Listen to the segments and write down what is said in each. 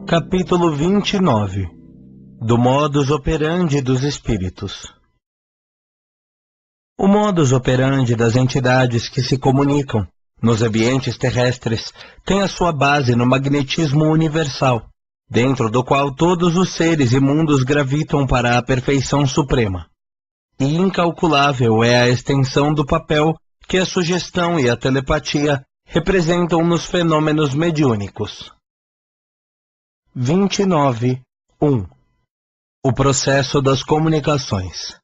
Capítulo 29 do modus operandi dos espíritos. O modus operandi das entidades que se comunicam nos ambientes terrestres tem a sua base no magnetismo universal, dentro do qual todos os seres e mundos gravitam para a perfeição suprema. E incalculável é a extensão do papel que a sugestão e a telepatia representam nos fenômenos mediúnicos. 29.1 O processo das comunicações.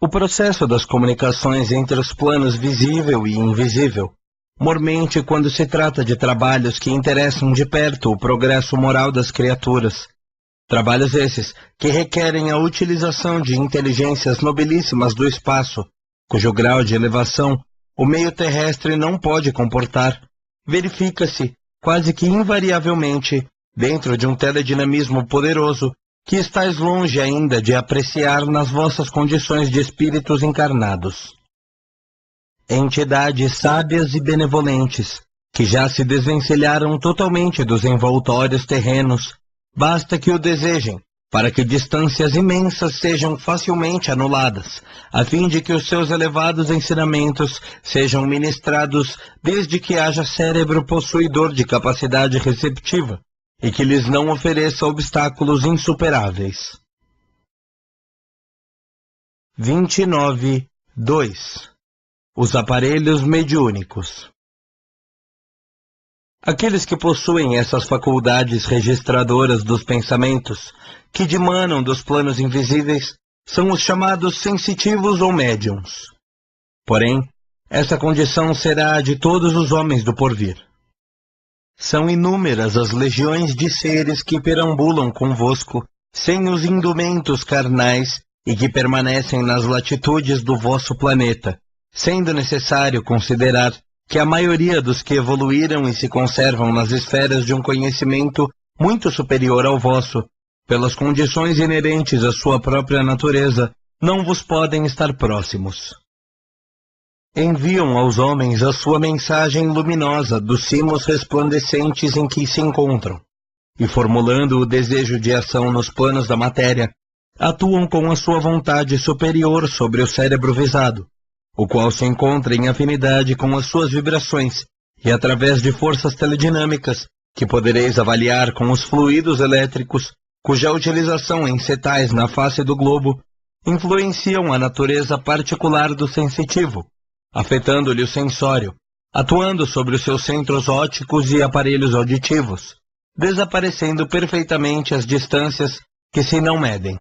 O processo das comunicações entre os planos visível e invisível, mormente quando se trata de trabalhos que interessam de perto o progresso moral das criaturas. Trabalhos esses que requerem a utilização de inteligências nobilíssimas do espaço, cujo grau de elevação o meio terrestre não pode comportar, verifica-se, quase que invariavelmente, dentro de um teledinamismo poderoso, que estáis longe ainda de apreciar nas vossas condições de espíritos encarnados. Entidades sábias e benevolentes, que já se desvencilharam totalmente dos envoltórios terrenos, basta que o desejem, para que distâncias imensas sejam facilmente anuladas, a fim de que os seus elevados ensinamentos sejam ministrados desde que haja cérebro possuidor de capacidade receptiva, e que lhes não ofereça obstáculos insuperáveis. 29.2 Os aparelhos mediúnicos. Aqueles que possuem essas faculdades registradoras dos pensamentos, que dimanam dos planos invisíveis, são os chamados sensitivos ou médiums. Porém, essa condição será a de todos os homens do porvir. São inúmeras as legiões de seres que perambulam convosco, sem os indumentos carnais, e que permanecem nas latitudes do vosso planeta, sendo necessário considerar que a maioria dos que evoluíram e se conservam nas esferas de um conhecimento muito superior ao vosso, pelas condições inerentes à sua própria natureza, não vos podem estar próximos. Enviam aos homens a sua mensagem luminosa dos cimos resplandecentes em que se encontram, e formulando o desejo de ação nos planos da matéria, atuam com a sua vontade superior sobre o cérebro visado, o qual se encontra em afinidade com as suas vibrações, e através de forças teledinâmicas, que podereis avaliar com os fluidos elétricos, cuja utilização em setais na face do globo, influenciam a natureza particular do sensitivo, afetando-lhe o sensório, atuando sobre os seus centros ópticos e aparelhos auditivos, desaparecendo perfeitamente as distâncias que se não medem.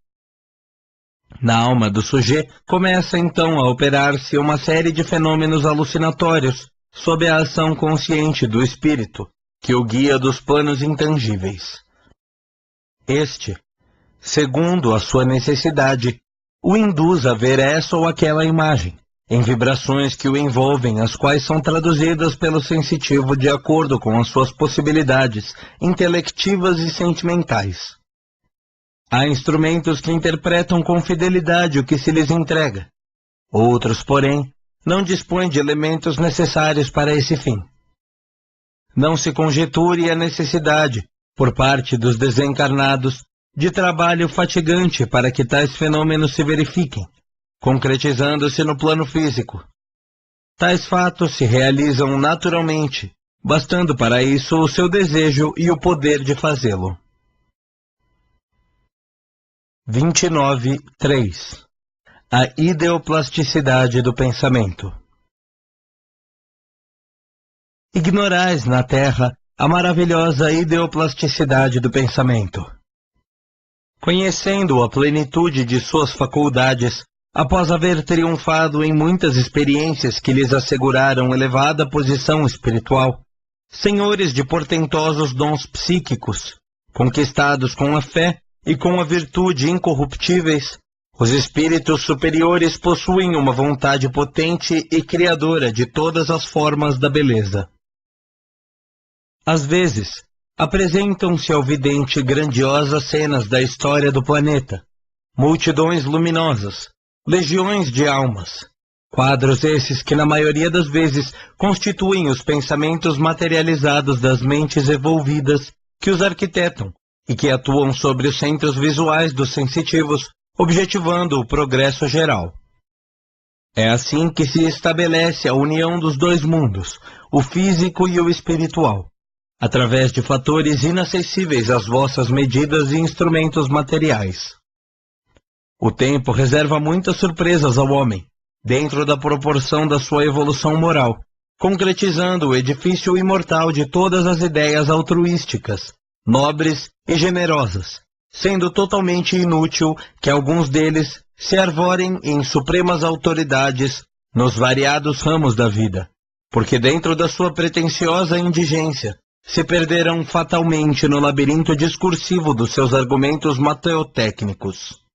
Na alma do sujeito começa então a operar-se uma série de fenômenos alucinatórios sob a ação consciente do espírito, que o guia dos planos intangíveis. Este, segundo a sua necessidade, o induz a ver essa ou aquela imagem, em vibrações que o envolvem, as quais são traduzidas pelo sensitivo de acordo com as suas possibilidades intelectivas e sentimentais. Há instrumentos que interpretam com fidelidade o que se lhes entrega. Outros, porém, não dispõem de elementos necessários para esse fim. Não se conjeture a necessidade, por parte dos desencarnados, de trabalho fatigante para que tais fenômenos se verifiquem, concretizando-se no plano físico. Tais fatos se realizam naturalmente, bastando para isso o seu desejo e o poder de fazê-lo. 29.3 A ideoplasticidade do pensamento. Ignorais na Terra a maravilhosa ideoplasticidade do pensamento. Conhecendo a plenitude de suas faculdades, após haver triunfado em muitas experiências que lhes asseguraram elevada posição espiritual, senhores de portentosos dons psíquicos, conquistados com a fé e com a virtude incorruptíveis, os espíritos superiores possuem uma vontade potente e criadora de todas as formas da beleza. Às vezes, apresentam-se ao vidente grandiosas cenas da história do planeta, multidões luminosas, legiões de almas, quadros esses que na maioria das vezes constituem os pensamentos materializados das mentes evolvidas que os arquitetam e que atuam sobre os centros visuais dos sensitivos, objetivando o progresso geral. É assim que se estabelece a união dos dois mundos, o físico e o espiritual, através de fatores inacessíveis às vossas medidas e instrumentos materiais. O tempo reserva muitas surpresas ao homem, dentro da proporção da sua evolução moral, concretizando o edifício imortal de todas as ideias altruísticas, nobres e generosas, sendo totalmente inútil que alguns deles se arvorem em supremas autoridades nos variados ramos da vida, porque dentro da sua pretensiosa indigência se perderão fatalmente no labirinto discursivo dos seus argumentos mateotécnicos.